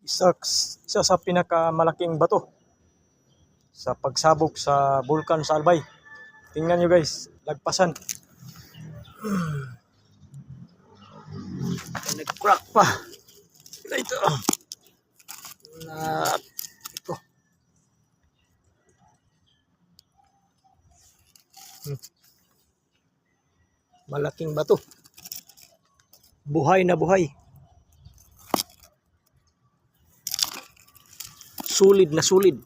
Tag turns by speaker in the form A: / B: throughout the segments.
A: Isa sa pinakamalaking bato sa pagsabog sa bulkan sa Albay. Tingnan nyo guys, lagpasan. Nag-crack pa. Ito. Ito. Malaking bato. Buhay na buhay. Sulid na sulid.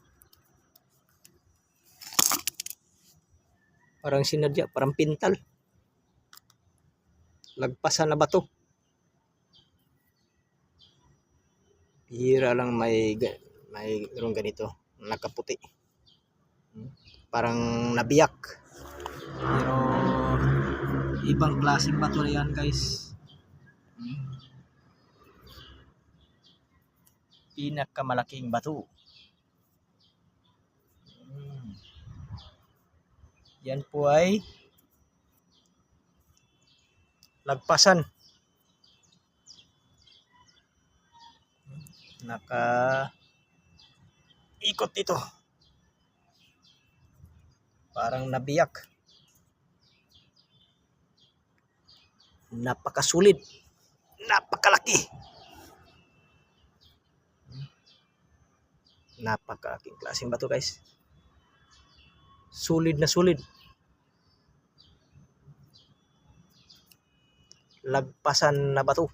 A: Parang sinadya, parang pintal. Lagpasan na bato. Hira lang may mayroong ganito, nakaputi. Parang nabiyak. Pero ibang klaseng bato na yan guys. Pinakamalaking bato. Yan po ay lagpasan. Ikot dito. Parang nabiyak. Napakasulit. Napakalaki. Napakalaking klaseng bato guys. Sulid na sulid. Lagpasan na bato.